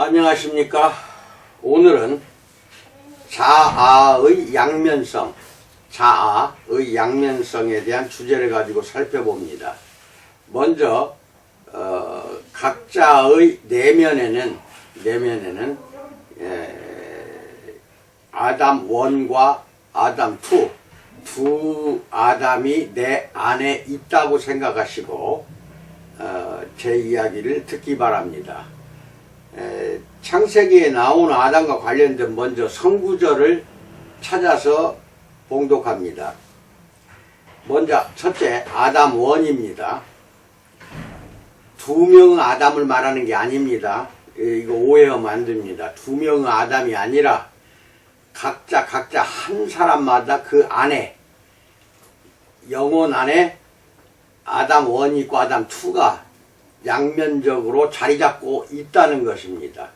안녕하십니까. 오늘은 자아의 양면성에 대한 주제를 가지고 살펴봅니다. 먼저 각자의 내면에는 아담 1과 아담 2, 두 아담이 내 안에 있다고 생각하시고 제 이야기를 듣기 바랍니다. 창세기에 나오는 아담과 관련된 먼저 성구절을 찾아서 봉독합니다. 먼저 첫째 아담 1입니다. 두 명의 아담을 말하는 게 아닙니다. 이거 오해하면 안 됩니다. 두 명의 아담이 아니라 각자 한 사람마다 그 안에 영혼 안에 아담 1이 있고 아담 2가 양면적으로 자리 잡고 있다는 것입니다.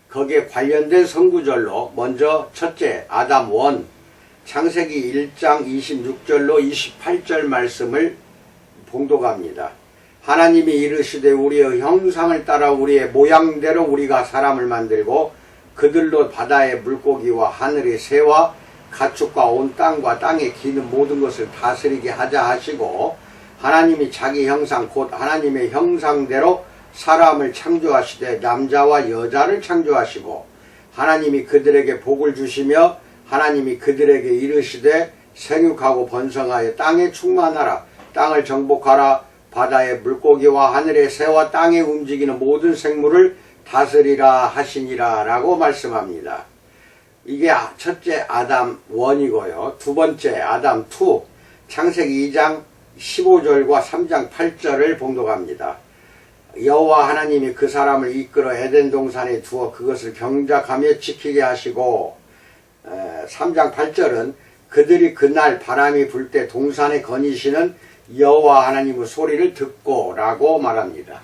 거기에 관련된 성구절로 먼저 첫째 아담 1 창세기 1장 26절로 28절 말씀을 봉독합니다. 하나님이 이르시되 우리의 형상을 따라 우리의 모양대로 우리가 사람을 만들고 그들로 바다의 물고기와 하늘의 새와 가축과 온 땅과 땅에 기는 모든 것을 다스리게 하자 하시고 하나님이 자기 형상 곧 하나님의 형상대로 사람을 창조하시되 남자와 여자를 창조하시고 하나님이 그들에게 복을 주시며 하나님이 그들에게 이르시되 생육하고 번성하여 땅에 충만하라 땅을 정복하라 바다의 물고기와 하늘의 새와 땅에 움직이는 모든 생물을 다스리라 하시니라 라고 말씀합니다. 이게 첫째 아담 1이고요. 두 번째 아담 2 창세기 2장 15절과 3장 8절을 봉독합니다. 여호와 하나님이 그 사람을 이끌어 에덴 동산에 두어 그것을 경작하며 지키게 하시고 3장 8절은 그들이 그날 바람이 불 때 동산에 거니시는 여호와 하나님의 소리를 듣고 라고 말합니다.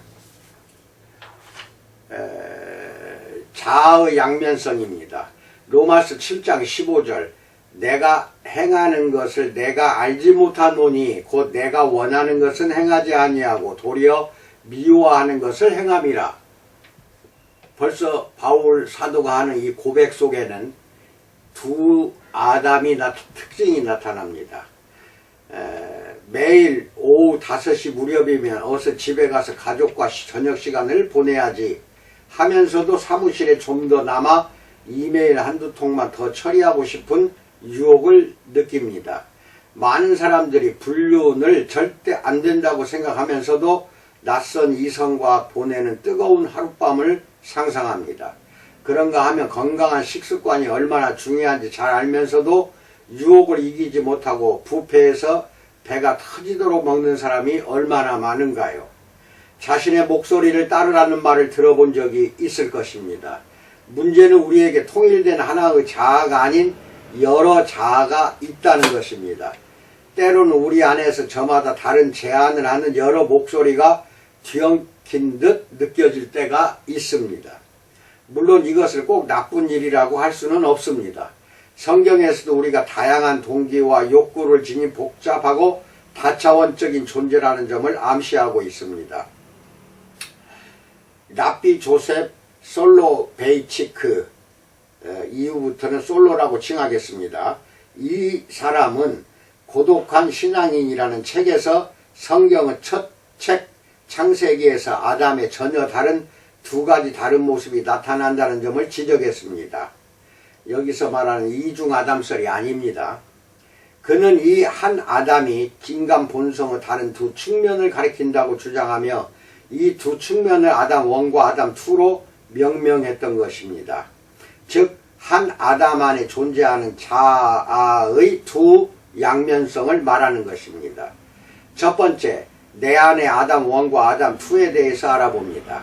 자아의 양면성입니다. 로마서 7장 15절 내가 행하는 것을 내가 알지 못하노니 곧 내가 원하는 것은 행하지 아니하고 도리어 미워하는 것을 행함이라. 벌써 바울 사도가 하는 이 고백 속에는 두 아담이 특징이 나타납니다. 매일 오후 5시 무렵이면 어서 집에 가서 가족과 저녁 시간을 보내야지 하면서도 사무실에 좀 더 남아 이메일 한두 통만 더 처리하고 싶은 유혹을 느낍니다. 많은 사람들이 불륜을 절대 안 된다고 생각하면서도 낯선 이성과 보내는 뜨거운 하룻밤을 상상합니다. 그런가 하면 건강한 식습관이 얼마나 중요한지 잘 알면서도 유혹을 이기지 못하고 뷔페에서 배가 터지도록 먹는 사람이 얼마나 많은가요? 자신의 목소리를 따르라는 말을 들어본 적이 있을 것입니다. 문제는 우리에게 통일된 하나의 자아가 아닌 여러 자아가 있다는 것입니다. 때로는 우리 안에서 저마다 다른 제안을 하는 여러 목소리가 뒤엉킨 듯 느껴질 때가 있습니다. 물론 이것을 꼭 나쁜 일이라고 할 수는 없습니다. 성경에서도 우리가 다양한 동기와 욕구를 지닌 복잡하고 다차원적인 존재라는 점을 암시하고 있습니다. 랍비 조셉 솔로베이치크 이후부터는 솔로라고 칭하겠습니다. 이 사람은 고독한 신앙인이라는 책에서 성경의 첫 책 창세기에서 아담의 전혀 다른 두 가지 다른 모습이 나타난다는 점을 지적했습니다. 여기서 말하는 이중 아담설이 아닙니다. 그는 이 한 아담이 인간 본성의 다른 두 측면을 가리킨다고 주장하며 이 두 측면을 아담 1과 아담 2로 명명했던 것입니다. 즉 한 아담 안에 존재하는 자아의 두 양면성을 말하는 것입니다. 첫 번째, 내 안에 아담 1과 아담 2에 대해서 알아봅니다.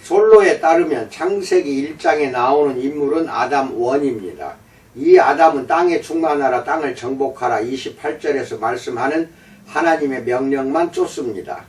솔로에 따르면 창세기 1장에 나오는 인물은 아담 1입니다. 이 아담은 땅에 충만하라 땅을 정복하라 28절에서 말씀하는 하나님의 명령만 쫓습니다.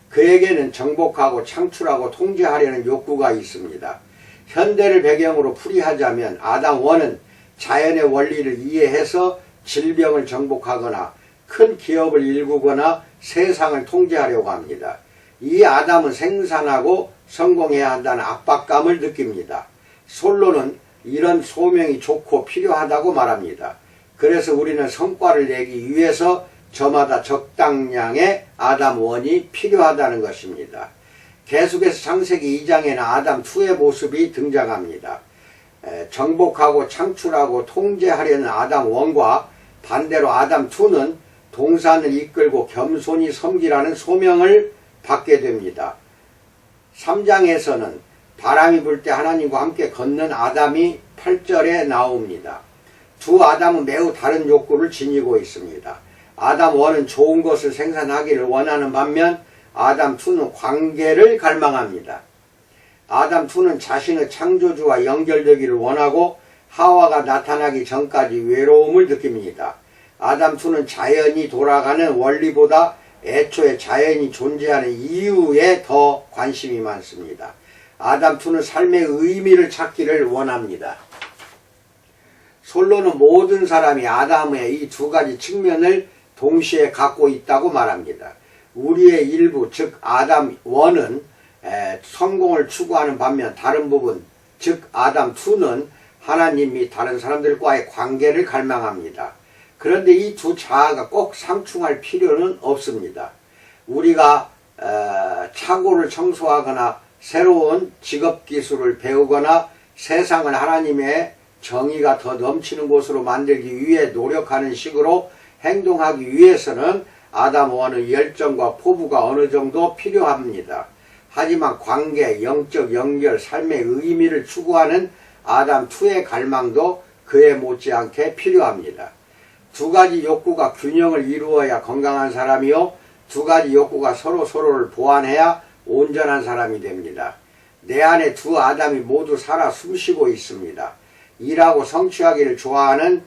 그에게는 정복하고 창출하고 통제하려는 욕구가 있습니다. 현대를 배경으로 풀이하자면 아담 1은 자연의 원리를 이해해서 질병을 정복하거나 큰 기업을 일구거나 세상을 통제하려고 합니다. 이 아담은 생산하고 성공해야 한다는 압박감을 느낍니다. 솔로는 이런 소명이 좋고 필요하다고 말합니다. 그래서 우리는 성과를 내기 위해서 저마다 적당량의 아담 1이 필요하다는 것입니다. 계속해서 창세기 2장에는 아담 2의 모습이 등장합니다. 정복하고 창출하고 통제하려는 아담 1과 반대로 아담 2는 동산을 이끌고 겸손히 섬기라는 소명을 받게 됩니다. 3장에서는 바람이 불 때 하나님과 함께 걷는 아담이 8절에 나옵니다. 두 아담은 매우 다른 욕구를 지니고 있습니다. 아담 1은 좋은 것을 생산하기를 원하는 반면 아담 2는 관계를 갈망합니다. 아담 2는 자신의 창조주와 연결되기를 원하고 하와가 나타나기 전까지 외로움을 느낍니다. 아담 2는 자연이 돌아가는 원리보다 애초에 자연이 존재하는 이유에 더 관심이 많습니다. 아담 2는 삶의 의미를 찾기를 원합니다. 솔로는 모든 사람이 아담의 이 두 가지 측면을 동시에 갖고 있다고 말합니다. 우리의 일부 즉 아담 1은 성공을 추구하는 반면 다른 부분 즉 아담 2는 하나님 및 다른 사람들과의 관계를 갈망합니다. 그런데 이 두 자아가 꼭 상충할 필요는 없습니다. 우리가 차고를 청소하거나 새로운 직업기술을 배우거나 세상을 하나님의 정의가 더 넘치는 곳으로 만들기 위해 노력하는 식으로 행동하기 위해서는 아담 1의 열정과 포부가 어느 정도 필요합니다. 하지만 관계, 영적 연결, 삶의 의미를 추구하는 아담 2의 갈망도 그에 못지않게 필요합니다. 두 가지 욕구가 균형을 이루어야 건강한 사람이요, 두 가지 욕구가 서로를 보완해야 온전한 사람이 됩니다. 내 안에 두 아담이 모두 살아 숨쉬고 있습니다. 일하고 성취하기를 좋아하는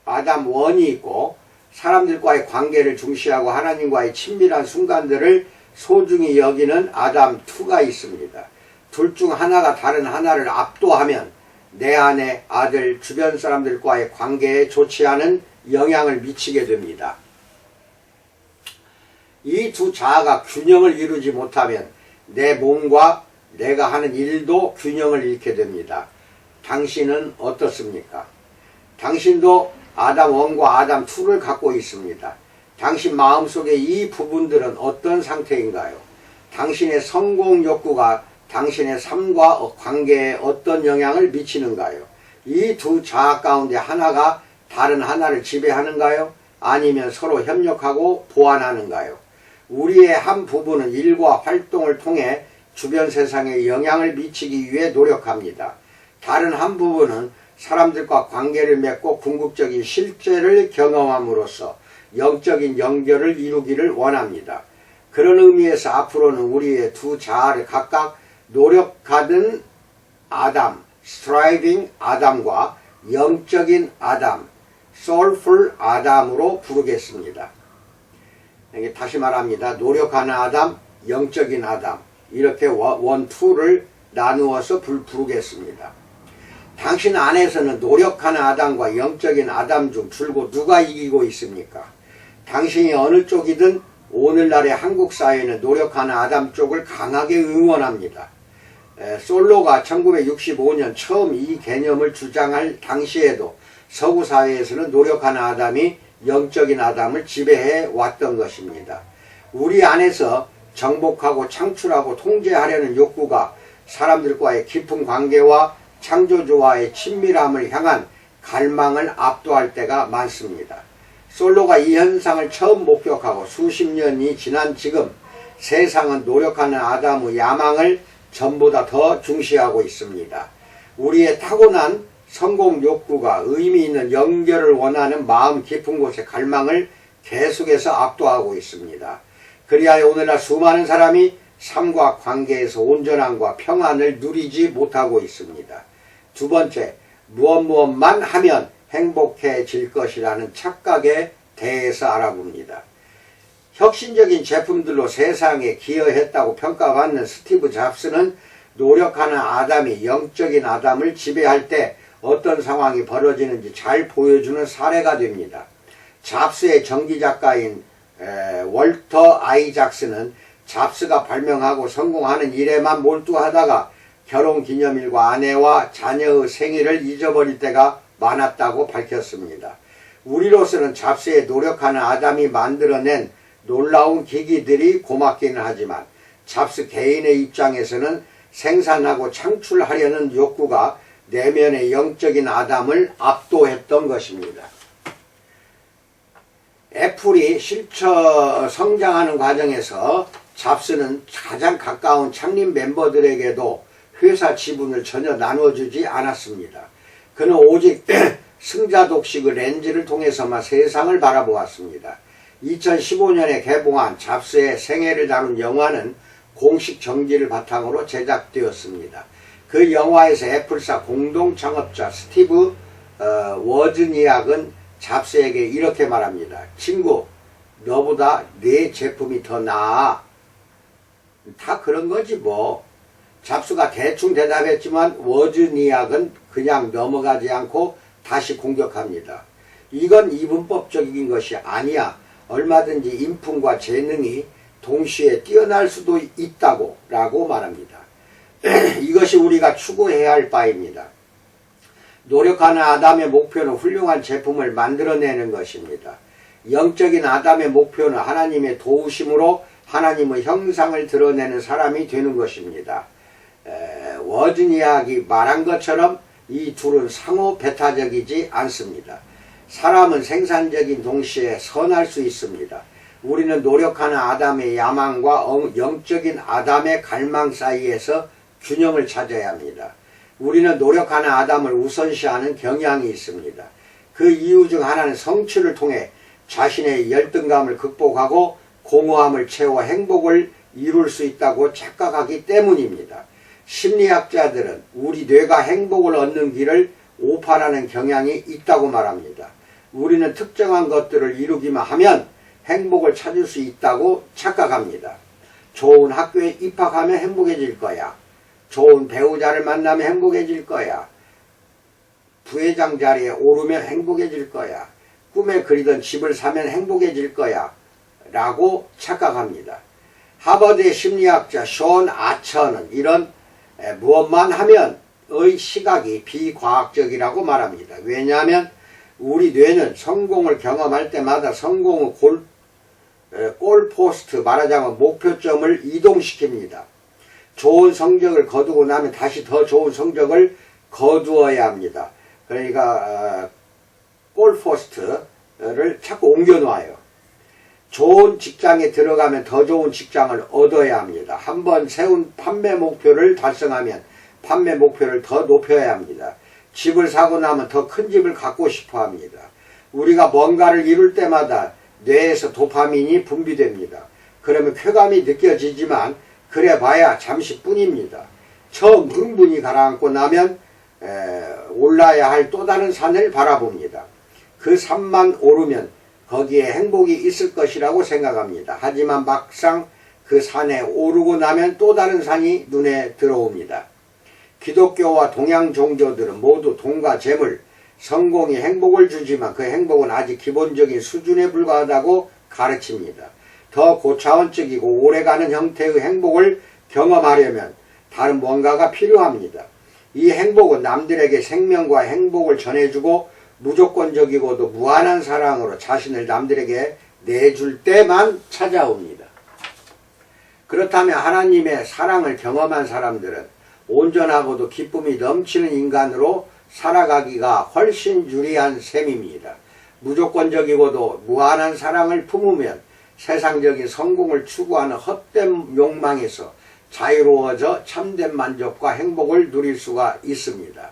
아담 1이 있고 사람들과의 관계를 중시하고 하나님과의 친밀한 순간들을 소중히 여기는 아담 2가 있습니다. 둘 중 하나가 다른 하나를 압도하면 내 아내, 아들, 주변 사람들과의 관계에 좋지 않은 영향을 미치게 됩니다. 이 두 자아가 균형을 이루지 못하면 내 몸과 내가 하는 일도 균형을 잃게 됩니다. 당신은 어떻습니까? 당신도 아담 1과 아담 2를 갖고 있습니다. 당신 마음속에 이 부분들은 어떤 상태인가요? 당신의 성공 욕구가 당신의 삶과 관계에 어떤 영향을 미치는가요? 이 두 자아 가운데 하나가 다른 하나를 지배하는가요? 아니면 서로 협력하고 보완하는가요? 우리의 한 부분은 일과 활동을 통해 주변 세상에 영향을 미치기 위해 노력합니다. 다른 한 부분은 사람들과 관계를 맺고 궁극적인 실제를 경험함으로써 영적인 연결을 이루기를 원합니다. 그런 의미에서 앞으로는 우리의 두 자아를 각각 노력하는 아담, striving 아담과 영적인 아담, soulful 아담으로 부르겠습니다. 다시 말합니다. 노력하는 아담, 영적인 아담 이렇게 1, 2를 나누어서 부르겠습니다. 당신 안에서는 노력하는 아담과 영적인 아담 중 줄곧 누가 이기고 있습니까? 당신이 어느 쪽이든 오늘날의 한국 사회는 노력하는 아담 쪽을 강하게 응원합니다. 솔로가 1965년 처음 이 개념을 주장할 당시에도 서구 사회에서는 노력하는 아담이 영적인 아담을 지배해 왔던 것입니다. 우리 안에서 정복하고 창출하고 통제하려는 욕구가 사람들과의 깊은 관계와 창조주와의 친밀함을 향한 갈망을 압도할 때가 많습니다. 솔로가 이 현상을 처음 목격하고 수십 년이 지난 지금 세상은 노력하는 아담의 야망을 전보다 더 중시하고 있습니다. 우리의 타고난 성공 욕구가 의미 있는 연결을 원하는 마음 깊은 곳의 갈망을 계속해서 압도하고 있습니다. 그리하여 오늘날 수많은 사람이 삶과 관계에서 온전함과 평안을 누리지 못하고 있습니다. 두 번째, 무엇만 하면 행복해질 것이라는 착각에 대해서 알아봅니다. 혁신적인 제품들로 세상에 기여했다고 평가받는 스티브 잡스는 노력하는 아담이 영적인 아담을 지배할 때 어떤 상황이 벌어지는지 잘 보여주는 사례가 됩니다. 잡스의 전기작가인 월터 아이작스는 잡스가 발명하고 성공하는 일에만 몰두하다가 결혼기념일과 아내와 자녀의 생일을 잊어버릴 때가 많았다고 밝혔습니다. 우리로서는 잡스에 노력하는 아담이 만들어낸 놀라운 기기들이 고맙기는 하지만 잡스 개인의 입장에서는 생산하고 창출하려는 욕구가 내면의 영적인 아담을 압도했던 것입니다. 애플이 실처 성장하는 과정에서 잡스는 가장 가까운 창립 멤버들에게도 회사 지분을 전혀 나눠주지 않았습니다. 그는 오직 승자 독식의 렌즈를 통해서만 세상을 바라보았습니다. 2015년에 개봉한 잡스의 생애를 다룬 영화는 공식 정지를 바탕으로 제작되었습니다. 그 영화에서 애플사 공동 창업자 스티브 워즈니악은 잡스에게 이렇게 말합니다. 친구, 너보다 내 제품이 더 나아. 다 그런 거지 뭐. 잡스가 대충 대답했지만 워즈니악은 그냥 넘어가지 않고 다시 공격합니다. 이건 이분법적인 것이 아니야. 얼마든지 인품과 재능이 동시에 뛰어날 수도 있다고 라고 말합니다. 이것이 우리가 추구해야 할 바입니다. 노력하는 아담의 목표는 훌륭한 제품을 만들어내는 것입니다. 영적인 아담의 목표는 하나님의 도우심으로 하나님의 형상을 드러내는 사람이 되는 것입니다. 워즈니악이 말한 것처럼 이 둘은 상호 배타적이지 않습니다. 사람은 생산적인 동시에 선할 수 있습니다. 우리는 노력하는 아담의 야망과 영적인 아담의 갈망 사이에서 균형을 찾아야 합니다. 우리는 노력하는 아담을 우선시하는 경향이 있습니다. 그 이유 중 하나는 성취를 통해 자신의 열등감을 극복하고 공허함을 채워 행복을 이룰 수 있다고 착각하기 때문입니다. 심리학자들은 우리 뇌가 행복을 얻는 길을 오판하는 경향이 있다고 말합니다. 우리는 특정한 것들을 이루기만 하면 행복을 찾을 수 있다고 착각합니다. 좋은 학교에 입학하면 행복해질 거야. 좋은 배우자를 만나면 행복해질 거야. 부회장 자리에 오르면 행복해질 거야. 꿈에 그리던 집을 사면 행복해질 거야. 라고 착각합니다. 하버드의 심리학자 션 아처는 이런 무엇만 하면의 시각이 비과학적이라고 말합니다. 왜냐하면 우리 뇌는 성공을 경험할 때마다 성공의 골포스트, 말하자면 목표점을 이동시킵니다. 좋은 성적을 거두고 나면 다시 더 좋은 성적을 거두어야 합니다. 그러니까 골포스트를 자꾸 옮겨놓아요. 좋은 직장에 들어가면 더 좋은 직장을 얻어야 합니다. 한번 세운 판매 목표를 달성하면 판매 목표를 더 높여야 합니다. 집을 사고 나면 더 큰 집을 갖고 싶어 합니다. 우리가 뭔가를 이룰 때마다 뇌에서 도파민이 분비됩니다. 그러면 쾌감이 느껴지지만 그래 봐야 잠시뿐입니다. 처음 흥분이 가라앉고 나면 올라야 할 또 다른 산을 바라봅니다. 그 산만 오르면 거기에 행복이 있을 것이라고 생각합니다. 하지만 막상 그 산에 오르고 나면 또 다른 산이 눈에 들어옵니다. 기독교와 동양 종교들은 모두 돈과 재물, 성공이 행복을 주지만 그 행복은 아직 기본적인 수준에 불과하다고 가르칩니다. 더 고차원적이고 오래가는 형태의 행복을 경험하려면 다른 뭔가가 필요합니다. 이 행복은 남들에게 생명과 행복을 전해주고 무조건적이고도 무한한 사랑으로 자신을 남들에게 내줄 때만 찾아옵니다. 그렇다면 하나님의 사랑을 경험한 사람들은 온전하고도 기쁨이 넘치는 인간으로 살아가기가 훨씬 유리한 셈입니다. 무조건적이고도 무한한 사랑을 품으면 세상적인 성공을 추구하는 헛된 욕망에서 자유로워져 참된 만족과 행복을 누릴 수가 있습니다.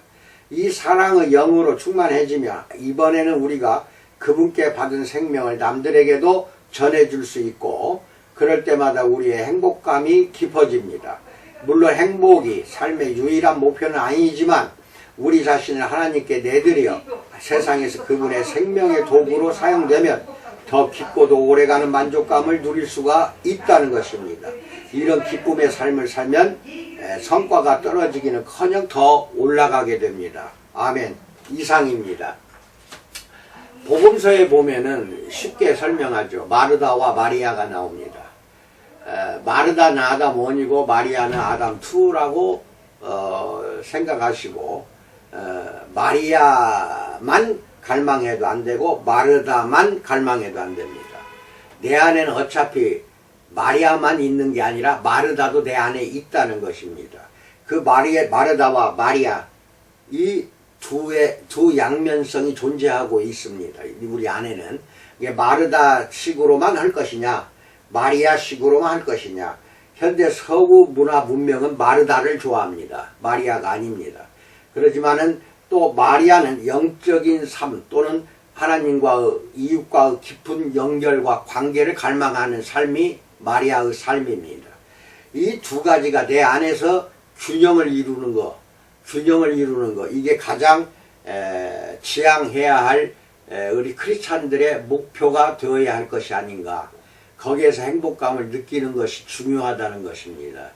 이 사랑의 영으로 충만해지며 이번에는 우리가 그분께 받은 생명을 남들에게도 전해줄 수 있고 그럴 때마다 우리의 행복감이 깊어집니다. 물론 행복이 삶의 유일한 목표는 아니지만 우리 자신을 하나님께 내드려 세상에서 그분의 생명의 도구로 사용되면 더 깊고도 오래가는 만족감을 누릴 수가 있다는 것입니다. 이런 기쁨의 삶을 살면 성과가 떨어지기는커녕 더 올라가게 됩니다. 아멘. 이상입니다. 복음서에 보면은 쉽게 설명하죠. 마르다와 마리아가 나옵니다. 마르다는 아담 1이고 마리아는 아담 2라고 생각하시고 마리아만 갈망해도 안 되고 마르다만 갈망해도 안 됩니다. 내 안에는 어차피 마리아만 있는 게 아니라 마르다도 내 안에 있다는 것입니다. 그 마르다와 마리아 이 두 양면성이 존재하고 있습니다. 우리 안에는 마르다 식으로만 할 것이냐 마리아 식으로만 할 것이냐. 현대 서구 문화 문명은 마르다를 좋아합니다. 마리아가 아닙니다. 그렇지만은 또 마리아는 영적인 삶 또는 하나님과의 이웃과의 깊은 연결과 관계를 갈망하는 삶이 마리아의 삶입니다. 이 두 가지가 내 안에서 균형을 이루는 거 이게 가장 지향해야 할 우리 크리스찬들의 목표가 되어야 할 것이 아닌가. 거기에서 행복감을 느끼는 것이 중요하다는 것입니다.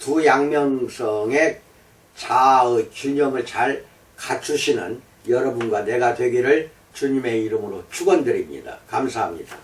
두 양면성의 자아의 균형을 잘 갖추시는 여러분과 내가 되기를 주님의 이름으로 축원드립니다. 감사합니다.